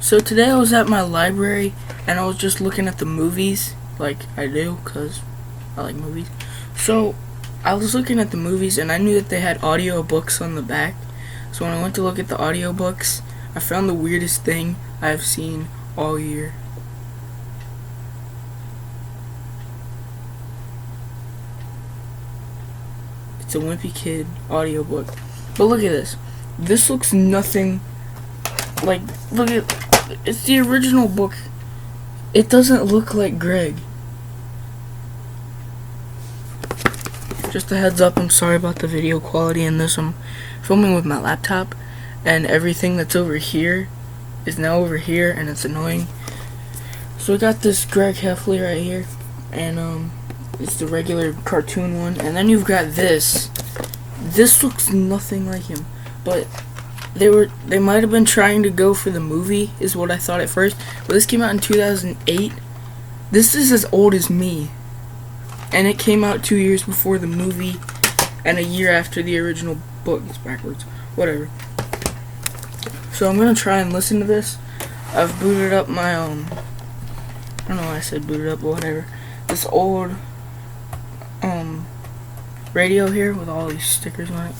So today I was at my library and I was just looking at the movies, like I do, because I like movies. So I was looking at the movies and I knew that they had audiobooks on the back. So when I went to look at the audiobooks, I found the weirdest thing I've seen all year. It's a Wimpy Kid audiobook. But look at this. This looks nothing like, look at, it's the original book. It doesn't look like Greg. Just a heads up, I'm sorry about the video quality in this. I'm filming with my laptop and everything that's over here is now over here and it's annoying. So I got this Greg Heffley right here and it's the regular cartoon one, and then you've got this. This looks nothing like him, but they might have been trying to go for the movie, is what I thought at first. But this came out in 2008. This is as old as me, and it came out 2 years before the movie, and a year after the original book. It's backwards. Whatever. So I'm gonna try and listen to this. I've booted up my I don't know why I said booted up, but whatever. This old radio here with all these stickers on it,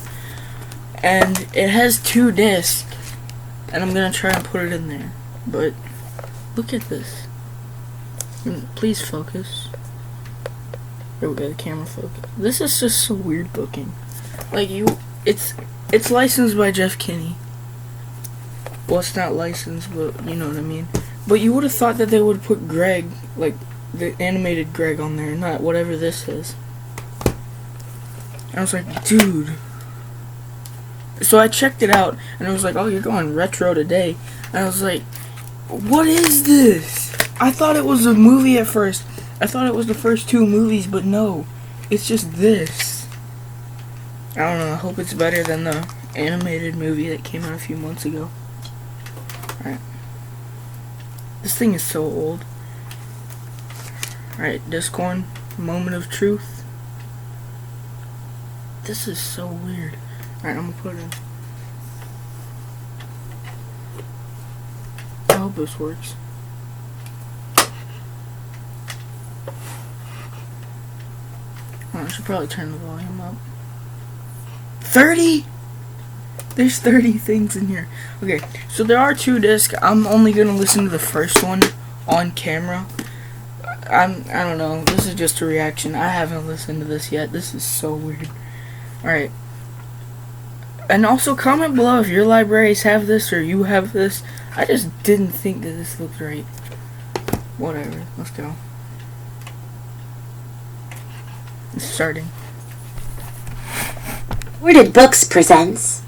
and it has 2 discs, and I'm gonna try and put it in there. But look at this. Please focus. There we go, the camera focus. This is just so weird looking. Like, it's licensed by Jeff Kinney. Well, it's not licensed, but you know what I mean. But you would have thought that they would put Greg, like the animated Greg, on there, not whatever this is. I was like, dude. So I checked it out, and it was like, oh, you're going retro today. And I was like, what is this? I thought it was a movie at first. I thought it was the first 2 movies, but no. It's just this. I don't know, I hope it's better than the animated movie that came out a few months ago. Alright. This thing is so old. Alright, Discord, moment of truth. This is so weird. Alright, I'm gonna put it in. I hope this works. I should probably turn the volume up. 30? There's 30 things in here. Okay, so there are 2 discs. I'm only gonna listen to the first one on camera. I don't know. This is just a reaction. I haven't listened to this yet. This is so weird. Alright. And also comment below if your libraries have this or you have this. I just didn't think that this looked right. Whatever. Let's go. It's starting. Worded Books presents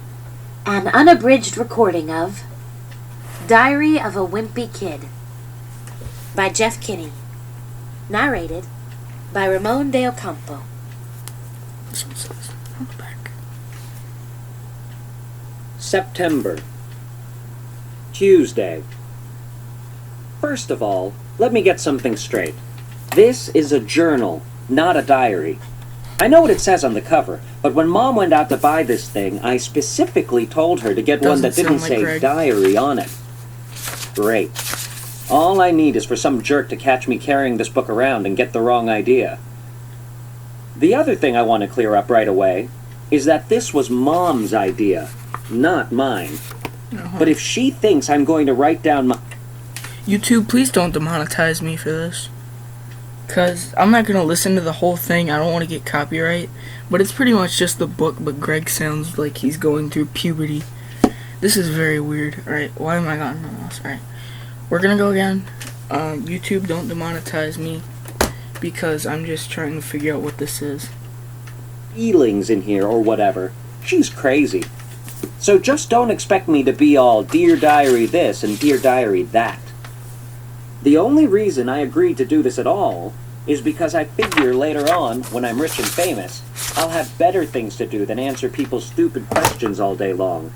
an unabridged recording of Diary of a Wimpy Kid by Jeff Kinney. Narrated by Ramon de Ocampo. This one says on the back. September. Tuesday. First of all, let me get something straight. This is a journal, not a diary. I know what it says on the cover, but when Mom went out to buy this thing, I specifically told her to get one that didn't say diary on it. Great. All I need is for some jerk to catch me carrying this book around and get the wrong idea. The other thing I want to clear up right away is that this was Mom's idea, not mine. But if she thinks I'm going to write down my... YouTube, please don't demonetize me for this. Because I'm not going to listen to the whole thing. I don't want to get copyright. But it's pretty much just the book, but Greg sounds like he's going through puberty. This is very weird. Alright, why am I on my mouse? Alright, we're going to go again. YouTube, don't demonetize me. Because I'm just trying to figure out what this is. feelings in here or whatever. She's crazy. So just don't expect me to be all Dear Diary this and Dear Diary that. The only reason I agreed to do this at all is because I figure later on, when I'm rich and famous, I'll have better things to do than answer people's stupid questions all day long.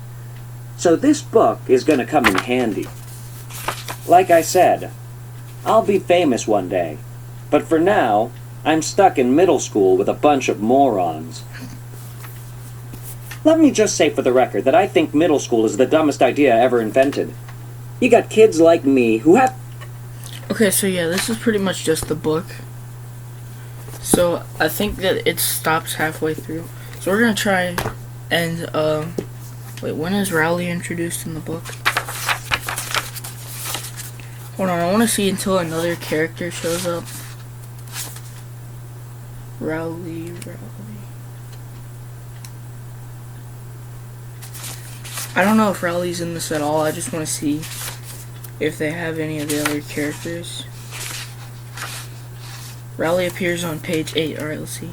So this book is gonna come in handy. Like I said, I'll be famous one day, but for now, I'm stuck in middle school with a bunch of morons. Let me just say for the record that I think middle school is the dumbest idea ever invented. You got kids like me who have... Okay, so yeah, this is pretty much just the book. So I think that it stops halfway through. So we're gonna try and wait, when is Rowley introduced in the book? Hold on, I want to see until another character shows up. Rowley. I don't know if Rowley's in this at all. I just want to see if they have any of the other characters. Rowley appears on page 8. Alright, let's see.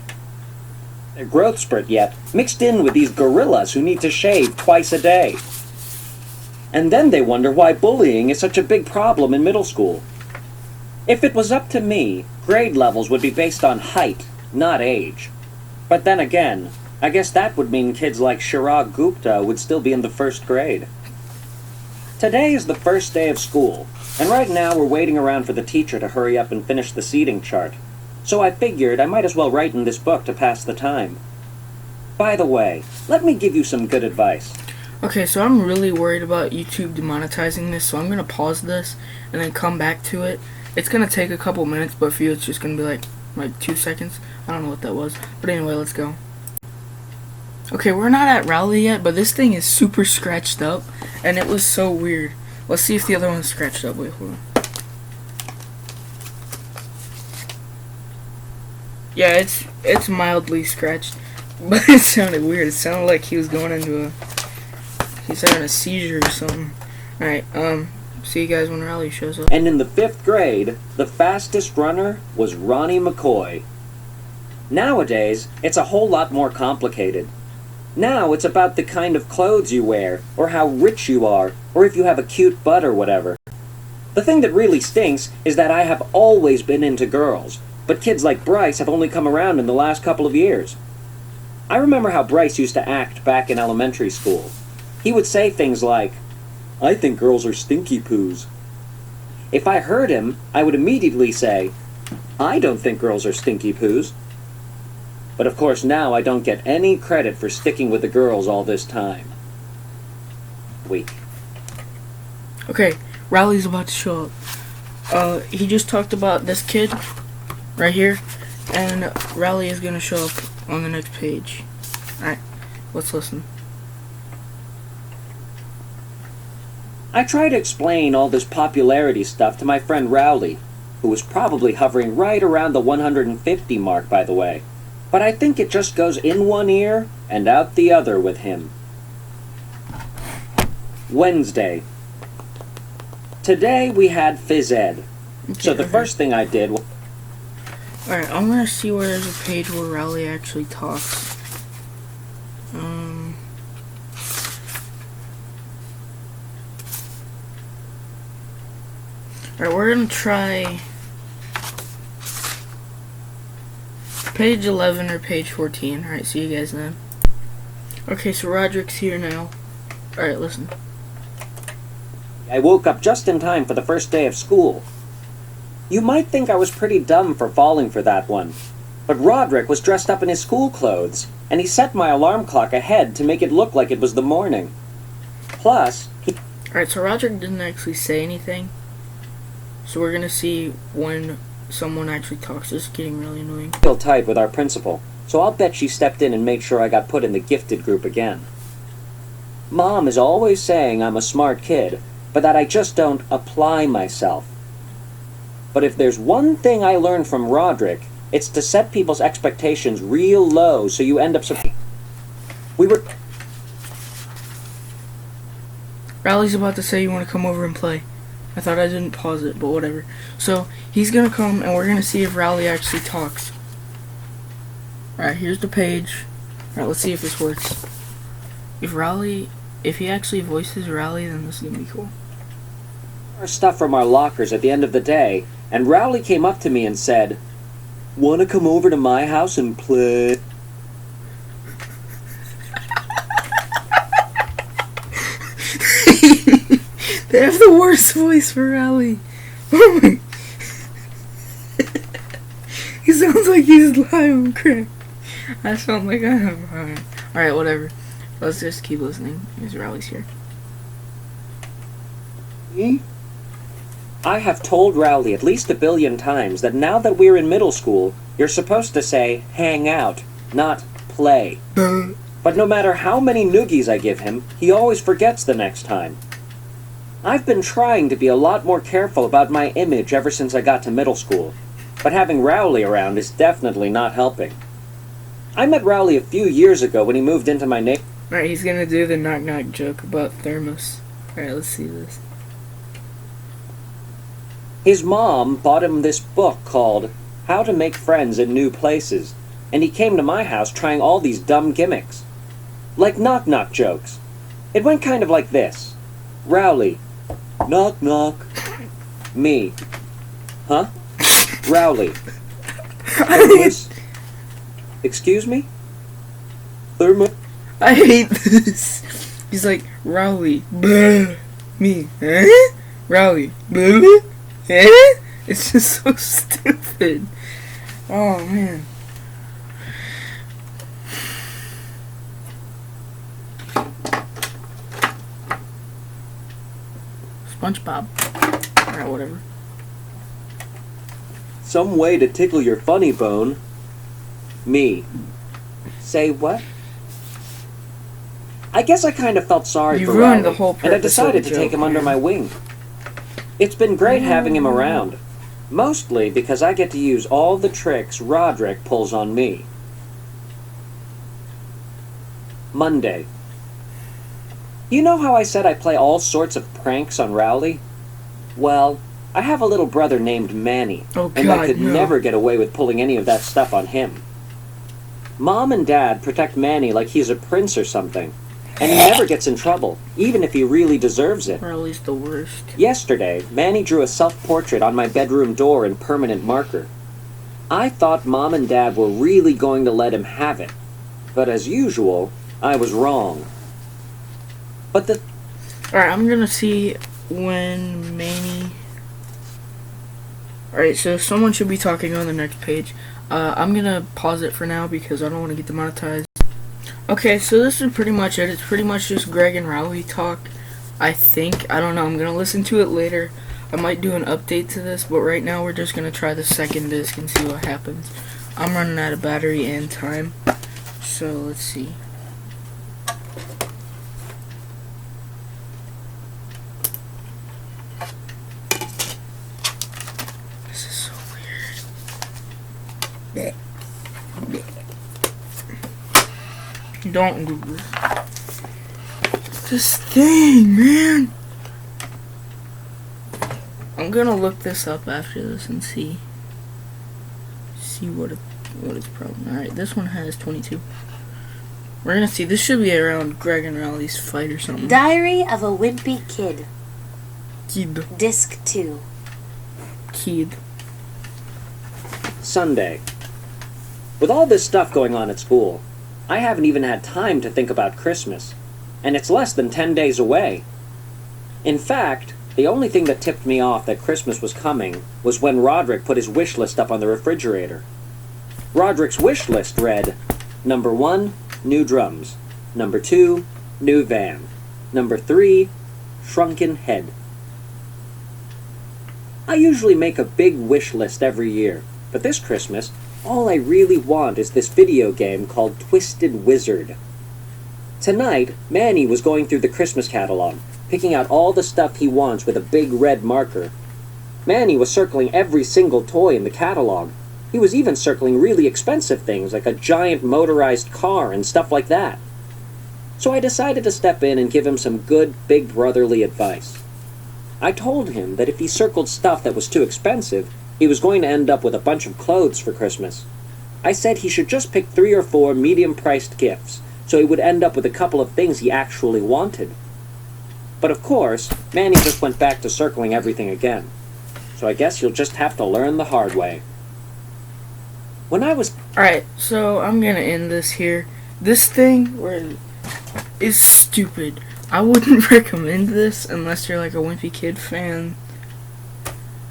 their growth spurt yet, mixed in with these gorillas who need to shave twice a day. And then they wonder why bullying is such a big problem in middle school. If it was up to me, grade levels would be based on height, not age. But then again, I guess that would mean kids like Chirag Gupta would still be in the first grade. Today is the first day of school, and right now we're waiting around for the teacher to hurry up and finish the seating chart. So I figured I might as well write in this book to pass the time. By the way, let me give you some good advice. Okay, so I'm really worried about YouTube demonetizing this, so I'm going to pause this and then come back to it. It's going to take a couple minutes, but for you it's just going to be like 2 seconds. I don't know what that was. But anyway, let's go. Okay, we're not at Rowley yet, but this thing is super scratched up, and it was so weird. Let's see if the other one's scratched up. Wait, hold on. Yeah, it's mildly scratched, but it sounded weird. It sounded like he was going into he's having a seizure or something. Alright, see you guys when Rowley shows up. And in the 5th grade, the fastest runner was Ronnie McCoy. Nowadays, it's a whole lot more complicated. Now it's about the kind of clothes you wear, or how rich you are, or if you have a cute butt or whatever. The thing that really stinks is that I have always been into girls, but kids like Bryce have only come around in the last couple of years. I remember how Bryce used to act back in elementary school. He would say things like, "I think girls are stinky poos." If I heard him, I would immediately say, "I don't think girls are stinky poos." But of course now I don't get any credit for sticking with the girls all this time. Weak. Okay, Rowley's about to show up. He just talked about this kid right here, and Rowley is gonna show up on the next page. Alright, let's listen. I try to explain all this popularity stuff to my friend Rowley, who was probably hovering right around the 150 mark, by the way. But I think it just goes in one ear and out the other with him. Wednesday. Today we had phys ed. So the first thing I did was... Alright, I'm gonna see where there's a page where Rowley actually talks. Alright, we're gonna try page 11 or page 14. Alright, see you guys then. Okay, so Roderick's here now. Alright, listen. I woke up just in time for the first day of school. You might think I was pretty dumb for falling for that one, but Roderick was dressed up in his school clothes, and he set my alarm clock ahead to make it look like it was the morning. Plus, Alright, so Roderick didn't actually say anything, so we're gonna see when someone actually talks. This is getting really annoying. Still tight with our principal, so I'll bet she stepped in and made sure I got put in the gifted group again. Mom is always saying I'm a smart kid, but that I just don't apply myself. But if there's one thing I learned from Roderick, it's to set people's expectations real low so you end up Rowley's about to say you want to come over and play. I thought I didn't pause it, but whatever. So, he's gonna come and we're gonna see if Rowley actually talks. Alright, here's the page. Alright, let's see if this works. If he actually voices Rowley, then this is gonna be cool. our stuff from our lockers at the end of the day, and Rowley came up to me and said, "Wanna come over to my house and play?" They have the worst voice for Rowley. Oh my. He sounds like he's live on crack. I sound like I am high. Alright, whatever. Let's just keep listening. Here's Rowley's here. Me? I have told Rowley at least 1 billion times that now that we're in middle school, you're supposed to say hang out, not play. But no matter how many noogies I give him, he always forgets the next time. I've been trying to be a lot more careful about my image ever since I got to middle school, but having Rowley around is definitely not helping. I met Rowley a few years ago when he moved into my neighborhood. Alright, he's gonna do the knock-knock joke about thermos. Alright, let's see this. His mom bought him this book called How to Make Friends in New Places, and he came to my house trying all these dumb gimmicks. Like knock-knock jokes. It went kind of like this. Rowley. Knock knock. Me. Huh? Rowley. Thermos. Excuse me? Thermos. I hate this. He's like, Rowley. Bleh. Me. Eh? Rowley. Bleh. Eh? It's just so stupid. Oh, man. SpongeBob. Alright, whatever. Some way to tickle your funny bone. Me. Say what? I guess I kind of felt sorry You for ruined Rowley, the whole and I purpose decided of the to take joke, him under man. my wing. It's been great having him around, mostly because I get to use all the tricks Roderick pulls on me. Monday. You know how I said I play all sorts of pranks on Rowley? Well, I have a little brother named Manny, Oh, and I God, could no. never get away with pulling any of that stuff on him. Mom and Dad protect Manny like he's a prince or something, and he never gets in trouble, even if he really deserves it. Or at least the worst. Yesterday, Manny drew a self-portrait on my bedroom door in permanent marker. I thought Mom and Dad were really going to let him have it, but as usual, I was wrong. But the Alright, I'm gonna see when Manny... Alright, so someone should be talking on the next page. I'm gonna pause it for now because I don't want to get demonetized. Okay, so this is pretty much it. It's pretty much just Greg and Rowley talk. I think. I don't know. I'm gonna listen to it later. I might do an update to this, but right now we're just gonna try the second disc and see what happens. I'm running out of battery and time. So, let's see. This is so weird. Don't do this. This thing, man. I'm gonna look this up after this and see what its problem. All right, this one has 22. We're gonna see. This should be around Greg and Rowley's fight or something. Diary of a Wimpy Kid. Kid. Disc 2. Kid. Sunday. With all this stuff going on at school, I haven't even had time to think about Christmas, and it's less than 10 days away. In fact, the only thing that tipped me off that Christmas was coming was when Roderick put his wish list up on the refrigerator. Roderick's wish list read, Number 1, new drums. Number 2, new van. Number 3, shrunken head. I usually make a big wish list every year, but this Christmas, all I really want is this video game called Twisted Wizard. Tonight, Manny was going through the Christmas catalog, picking out all the stuff he wants with a big red marker. Manny was circling every single toy in the catalog. He was even circling really expensive things like a giant motorized car and stuff like that. So I decided to step in and give him some good big brotherly advice. I told him that if he circled stuff that was too expensive, he was going to end up with a bunch of clothes for Christmas. I said he should just pick 3 or 4 medium-priced gifts, so he would end up with a couple of things he actually wanted. But of course, Manny just went back to circling everything again. So I guess you'll just have to learn the hard way. When I was... Alright, so I'm gonna end this here. This thing is stupid. I wouldn't recommend this unless you're like a Wimpy Kid fan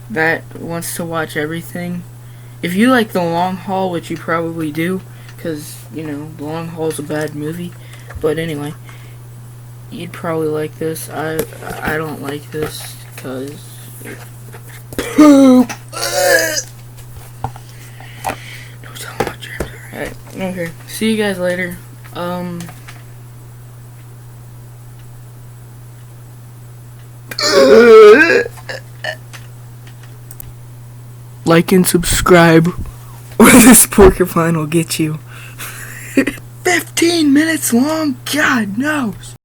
that wants to watch everything. If you like The Long Haul, which you probably do, because, you know, The Long Haul is a bad movie. But anyway, you'd probably like this. I don't like this, because poop. Don't tell me what dreams are. Alright, okay. See you guys later. Like and subscribe, or this porcupine will get you. 15 minutes long? God knows.